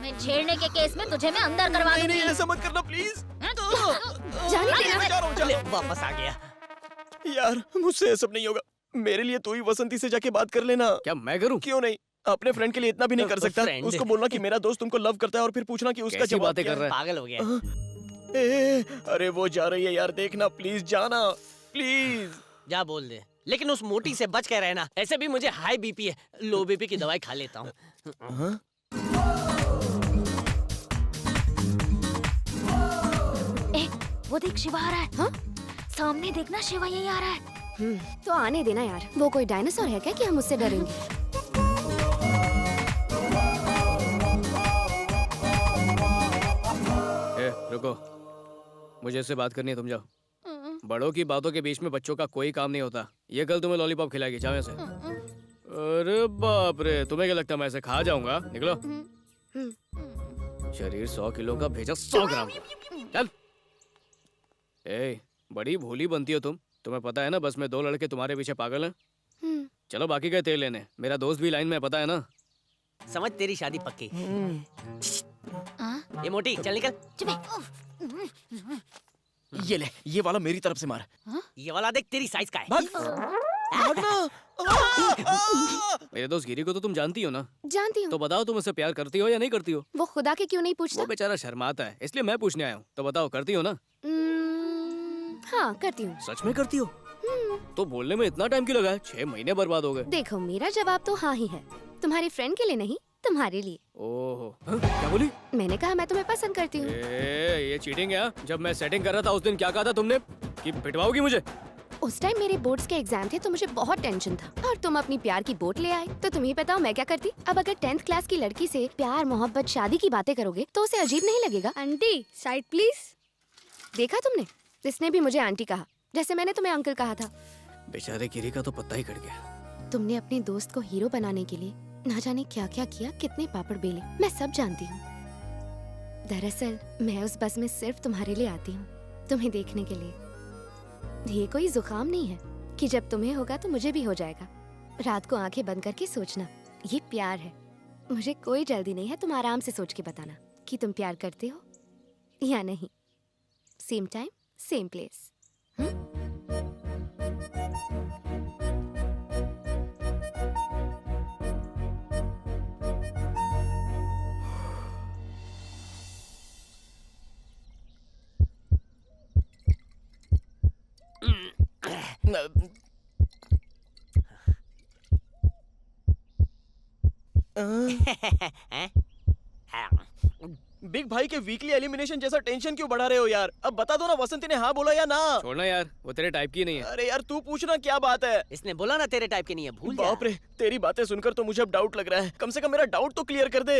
तुम्हें छेड़ने के केस में तुझे मैं अंदर करवा दूंगी। नहीं, ऐसा मत करना प्लीज। जाने देना। मैं जा रहा हूँ, ले, वापस आ गया। यार मुझसे ये सब नहीं होगा। मेरे लिए तू ही वसंती से जाके बात कर लेना। क्या मैं करूं? क्यों नहीं, अपने फ्रेंड के लिए इतना भी नहीं कर सकता? फ्रेंड? उसको बोलना कि मेरा दोस्त तुमको लव करता है और फिर पूछना कि उसका कैसी जवाब बातें क्या कर है। रहा है? पागल हो गया। अरे वो जा रही है यार, देखना प्लीज, जाना प्लीज। जा बोल दे, लेकिन उस मोटी से बच के रहना। ऐसे भी मुझे हाई बीपी है, लो बीपी की दवाई खा लेता हूँ। वो देख शिवा आ रहा है। हाँ? सामने देखना, शिवा यही आ रहा है। तो आने देना यार, वो कोई डायनासोर है क्या कि हम उससे डरेंगे? रुको, मुझे इससे बात करनी है, तुम जाओ। बड़ों की बातों के बीच में बच्चों का कोई काम नहीं होता। ये कल तुम्हें लॉलीपॉप खिलाएगी, जाओ यहाँ से। अरे बाप रे, तुम्हें क्या लगता है मैं ऐसे खा जाऊंगा? निकलो। शरीर 100 किलो का, भेजा 100 ग्राम का। चल। ए, बड़ी भोली बनती हो तुम। तुम्हें पता है ना, बस में 2 लड़के तुम्हारे पीछे पागल हैं। चलो बाकी गए तेल लेने, मेरा दोस्त भी लाइन में, पता है ना। समझ, तेरी शादी पक्की। ये मोटी, चल निकल। ये ले, ये वाला मेरी तरफ से मार। ये वाला देख, तेरी साइज का है। भागना। मेरे दोस्त गिरी को तो तुम जानती हो ना? जानती हूँ। तो बताओ, तुम उससे प्यार करती हो या नहीं करती हो? वो खुदा के क्यों नहीं वो पूछता? बेचारा शर्माता है, इसलिए मैं पूछने आया हूँ। तो बताओ, करती हो ना? हाँ करती हूँ। सच में करती हो? तो बोलने में इतना टाइम क्यों लगा है? 6 महीने बर्बाद हो गए। देखो, मेरा जवाब तो हाँ ही है। तुम्हारे फ्रेंड के लिए नहीं, तुम्हारे लिए। ओहो, क्या बोली? मैंने कहा मैं तुम्हें पसंद करती हूँ। ये चीटिंग है। जब मैं सेटिंग कर रहा था उस दिन क्या कहा था तुमने कि पिटवाओगी मुझे? उस टाइम मेरे बोर्ड्स के एग्जाम थे तो मुझे बहुत टेंशन था, और तुम अपनी प्यार की बोट ले आए। तो तुम ही बताओ मैं क्या करती? अब अगर 10th क्लास की लड़की से प्यार, मोहब्बत, शादी की बातें करोगे तो उसे अजीब नहीं लगेगा? Aunty side please. देखा तुमने, इसने भी मुझे आंटी कहा, जैसे मैंने तुम्हें अंकल कहा था। बेचारे गिरी का तो पत्ता ही कट गया। तुमने अपने दोस्त को हीरो बनाने के लिए ना जाने क्या क्या किया, कितने पापड़ बेले, मैं सब जानती हूँ। दरअसल मैं उस बस में सिर्फ तुम्हारे लिए आती हूँ, तुम्हें देखने के लिए। ये कोई जुकाम नहीं है कि जब तुम्हें होगा तो मुझे भी हो जाएगा। रात को आंखें बंद करके सोचना, ये प्यार है। मुझे कोई जल्दी नहीं है, तुम आराम से सोच के बताना कि तुम प्यार करते हो या नहीं। Same time same place. Big भाई के वीकली एलिमिनेशन जैसा टेंशन क्यों बढ़ा रहे हो यार? अब बता दो ना, वसंती ने हाँ बोला या ना? छोड़ना यार, वो तेरे टाइप की नहीं है। अरे यार तू पूछना क्या बात है। इसने बोला ना तेरे टाइप के नहीं है, भूल जा। बाप रे, तेरी बातें सुनकर तो मुझे अब डाउट लग रहा है। कम से कम मेरा डाउट तो क्लियर कर दे।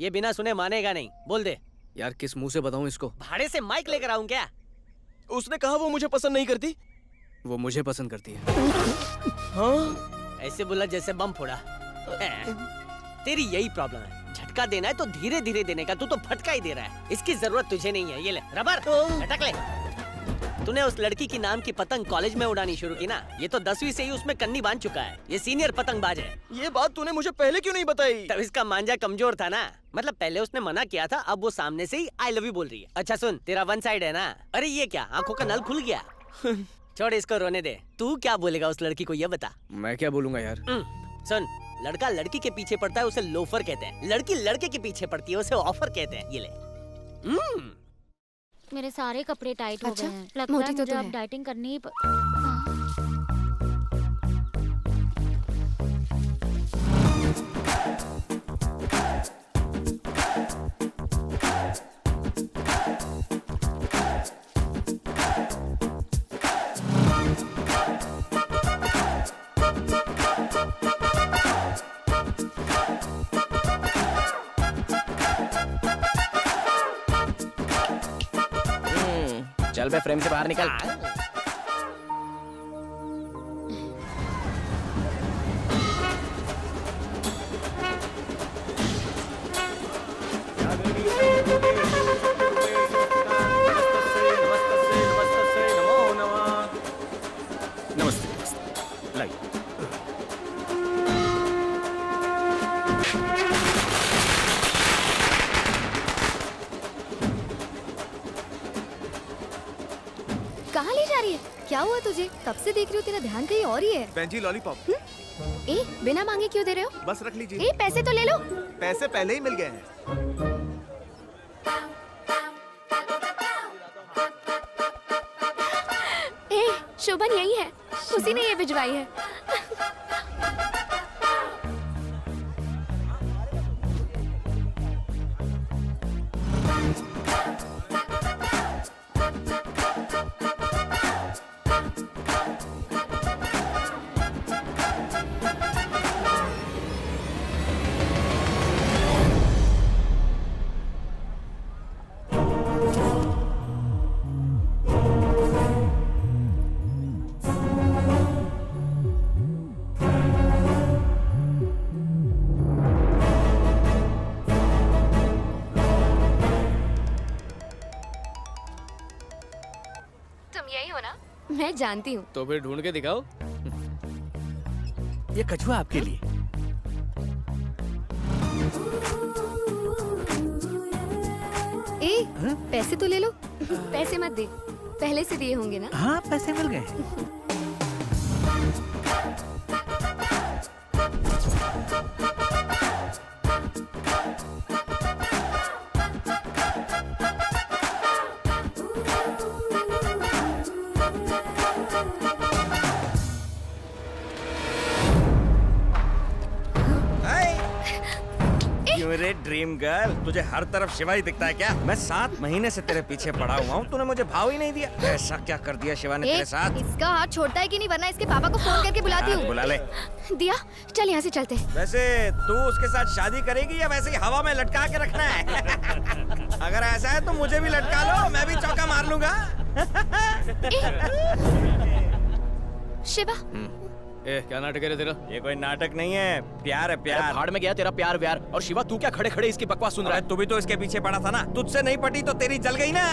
ये बिना सुने मानेगा नहीं, बोल दे। यार किस मुंह से बताऊं इसको? भाड़े से माइक लेकर आऊं क्या? उसने कहा वो मुझे पसंद नहीं करती। वो मुझे पसंद करती है। हाँ? ऐसे बोला जैसे बम फोड़ा। तेरी यही प्रॉब्लम है, झटका देना है तो धीरे धीरे देने का, तू तो फटका ही दे रहा है। इसकी जरूरत तुझे नहीं है। ये ले रबर, अटक ले। तूने उस लड़की की नाम की पतंग कॉलेज में उड़ानी शुरू की ना, ये तो 10वीं से ही उसमें कन्नी बांध चुका है। ये सीनियर पतंगबाज है। ये बात तूने मुझे पहले क्यों नहीं बताई? तब इसका मांझा कमजोर था ना। मतलब पहले उसने मना किया था, अब वो सामने से ही आई लव यू बोल रही है। अच्छा सुन, तेरा वन साइड है ना। अरे ये क्या, आंखों का नल खुल गया? छोड़ इसको रोने दे। तू क्या बोलेगा उस लड़की को, ये बता। मैं क्या बोलूंगा यार? सुन, लड़का लड़की के पीछे पड़ता है उसे लोफर कहते हैं, लड़की लड़के के पीछे पड़ती है उसे ऑफर कहते हैं। ये ले। मेरे सारे कपड़े टाइट हो अच्छा, गए हैं। लगता मोटी है तो मुझे तू अब है। डाइटिंग करनी ही चल बे, फ्रेम से बाहर निकल। नमस्ते। लाइए। कहाँ ले जा रही है? क्या हुआ तुझे? तब से देख रही हूँ तेरा ध्यान कहीं और ही है। बहन जी लॉलीपॉप। ए, बिना मांगे क्यों दे रहे हो? बस रख लीजिए। ए, पैसे तो ले लो। पैसे पहले ही मिल गए हैं। ए, शोभन यही है, उसी ने ये भिजवाई है। तुम यही हो ना? मैं जानती हूँ। तो फिर ढूंढ के दिखाओ। ये कछुआ आपके लिए। ए, पैसे तो ले लो। पैसे मत दे, पहले से दिए होंगे ना? हाँ पैसे मिल गए। क्यों रे ड्रीम गर्ल, तुझे हर तरफ शिवा ही दिखता है क्या? मैं 7 महीने से तेरे पीछे पड़ा हुआ हूँ, तूने मुझे भाव ही नहीं दिया। ऐसा क्या कर दिया शिवा ने तेरे साथ? इसका हाथ छोड़ता है कि नहीं, वरना इसके पापा को फोन करके बुलाती हाँ, हूँ। बुला ले। दिया, चल यहाँ से चलते हैं। वैसे तू उसके साथ शादी करेगी या वैसे ही हवा में लटका के रखना है? अगर ऐसा है तो मुझे भी लटका लो, मैं भी चौका मार लूंगा। शिवा, ए, क्या नाटक है रे तेरा? ये कोई नाटक नहीं है, प्यार है अरे प्यार। भाड़ में गया तेरा प्यार व्यार। और शिवा तू क्या खड़े खड़े इसकी बकवास सुन रहा अरे तू भी तो इसके पीछे पड़ा था ना, तुझसे नहीं पटी तो तेरी जल गई ना।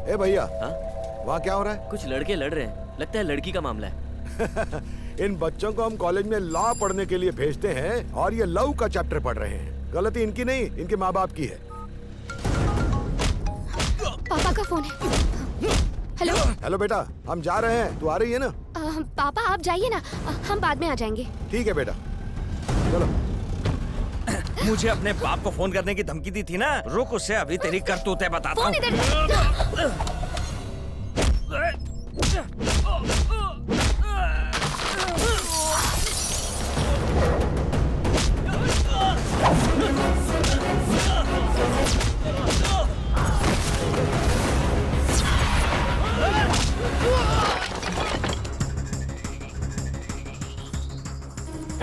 ए भैया, हाँ? वहाँ क्या हो रहा कुछ लड़के लड़ रहे हैं, लगता है लड़की का मामला है। है? इन बच्चों को हम कॉलेज में लॉ पढ़ने के लिए भेजते हैं और ये लव का चैप्टर पढ़ रहे हैं। गलती इनकी नहीं, इनके माँ बाप की है। पापा का फोन है। हेलो। हेलो बेटा, हम जा रहे हैं, तू आ रही है ना? पापा आप जाइए ना, हम बाद में आ जाएंगे। ठीक है बेटा, चलो। मुझे अपने बाप को फोन करने की धमकी दी थी ना, रुक उससे अभी तेरी करतूतें बताता फोन हूँ। इधर।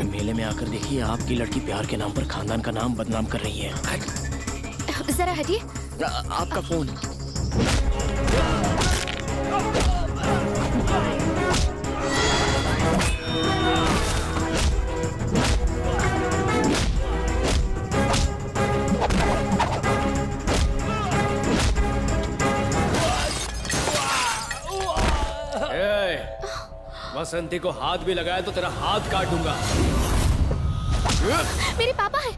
मेले में आकर देखिए, आपकी लड़की प्यार के नाम पर खानदान का नाम बदनाम कर रही है। जरा हटिए। आपका फोन। बसंती को हाथ भी लगाया तो तेरा हाथ काट दूंगा। मेरे पापा है।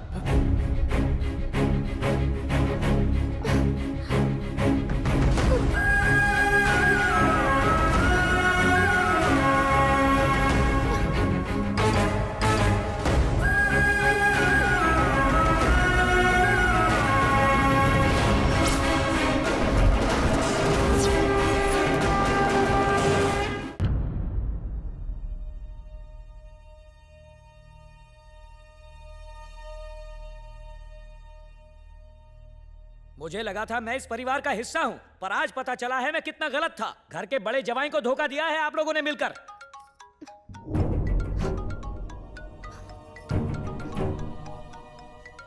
मुझे लगा था मैं इस परिवार का हिस्सा हूँ, पर आज पता चला है मैं कितना गलत था। घर के बड़े जवाई को धोखा दिया है आप लोगों ने मिलकर।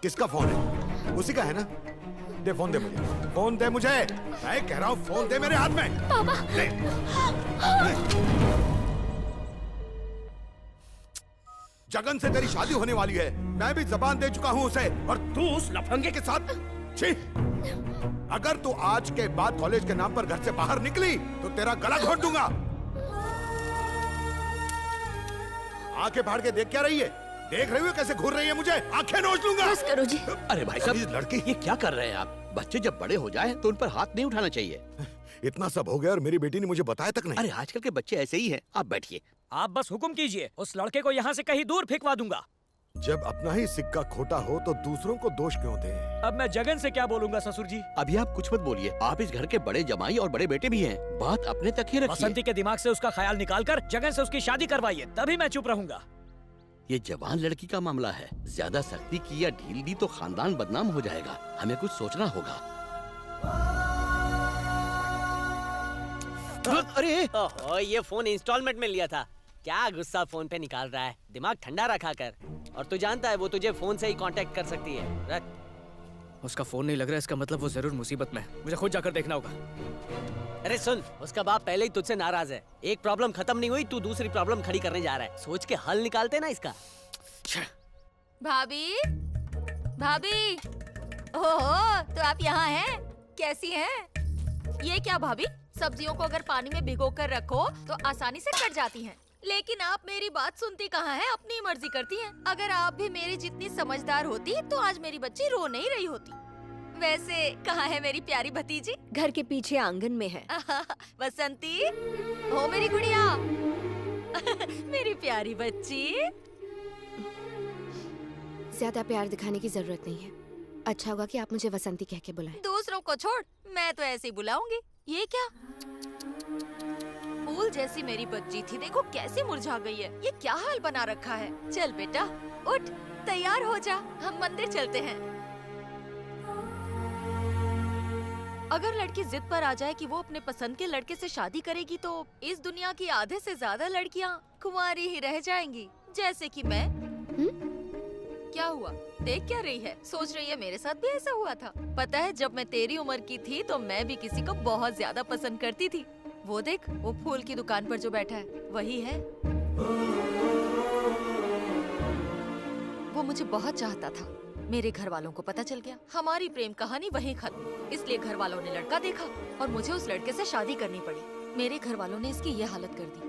किसका फोन है? उसी का है ना? दे फोन, दे मुझे फोन, दे मुझे। मैं कह रहा हूँ फोन दे मेरे हाथ में। पापा। दे। जगन से तेरी शादी होने वाली है, मैं भी जबान दे चुका हूँ उसे, और तू उस लफंगे के साथ। छी! अगर तू आज के बाद कॉलेज के नाम पर घर से बाहर निकली तो तेरा गला घोट दूंगा। आंखें फाड़ के देख क्या रही है? देख रही हो कैसे घूर रही है मुझे? आंखें नोच लूंगा। बस करो जी। अरे भाई साहब, लड़की, ये क्या कर रहे हैं आप? बच्चे जब बड़े हो जाए तो उन पर हाथ नहीं उठाना चाहिए। इतना सब हो गया और मेरी बेटी ने मुझे बताया तक नहीं। अरे आजकल के बच्चे ऐसे ही हैं। आप बैठिए। आप बस हुक्म कीजिए, उस लड़के को यहाँ से कहीं दूर फेंकवा दूंगा। जब अपना ही सिक्का खोटा हो तो दूसरों को दोष क्यों दे? अब मैं जगन से क्या बोलूंगा ससुर जी? अभी आप कुछ मत बोलिए। आप इस घर के बड़े जमाई और बड़े बेटे भी हैं। बात अपने तक ही रखिए। बसंती के दिमाग से उसका ख्याल निकालकर जगन से उसकी शादी करवाइए, तभी मैं चुप रहूंगा। ये जवान लड़की का मामला है। ज्यादा सख्ती की या ढील दी तो खानदान बदनाम हो जाएगा। हमें कुछ सोचना होगा। अरे ओहो, ये फोन इंस्टॉलमेंट में लिया था। क्या गुस्सा फोन पे निकाल रहा है? दिमाग ठंडा रखा कर। और तू जानता है वो तुझे फोन से ही कांटेक्ट कर सकती है। रख। उसका फोन नहीं लग रहा है, इसका मतलब वो जरूर मुसीबत में है। मुझे खुद जाकर देखना होगा। अरे सुन, उसका बाप पहले ही तुझसे नाराज है। एक प्रॉब्लम खत्म नहीं हुई, तू दूसरी प्रॉब्लम खड़ी करने जा रहा है। सोच के हल निकालते ना इसका। भाभी, भाभी, ओहो, तो आप यहाँ हैं? कैसी हैं? ये क्या भाभी? सब्जियों को अगर पानी में भिगो कर रखो तो आसानी से कट जाती हैं। लेकिन आप मेरी बात सुनती कहाँ हैं? अपनी मर्जी करती हैं। अगर आप भी मेरी जितनी समझदार होती तो आज मेरी बच्ची रो नहीं रही होती। वैसे कहाँ है मेरी प्यारी भतीजी? घर के पीछे आंगन में है। बसंती, हो मेरी गुड़िया। मेरी प्यारी बच्ची। ज्यादा प्यार दिखाने की जरूरत नहीं है। अच्छा होगा कि आप मुझे वसंती कह के बुलाएं। दूसरों को छोड़, मैं तो ऐसे ही बुलाऊंगी। ये क्या? फूल जैसी मेरी बच्ची थी, देखो कैसे मुरझा गई है। ये क्या हाल बना रखा है? चल बेटा, उठ, तैयार हो जा, हम मंदिर चलते हैं। अगर लड़की जिद पर आ जाए कि वो अपने पसंद के लड़के से शादी करेगी तो इस दुनिया की आधे से ज्यादा लड़कियां कुंवारी ही रह जाएंगी, जैसे कि मैं। क्या हुआ? देख क्या रही है? सोच रही है मेरे साथ भी ऐसा हुआ था? पता है, जब मैं तेरी उम्र की थी तो मैं भी किसी को बहुत ज्यादा पसंद करती थी। वो देख, वो फूल की दुकान पर जो बैठा है वही है। वो मुझे बहुत चाहता था। मेरे घर वालों को पता चल गया। हमारी प्रेम कहानी वहीं खत्म। इसलिए घर वालों ने लड़का देखा और मुझे उस लड़के से शादी करनी पड़ी। मेरे घर वालों ने इसकी ये हालत कर दी।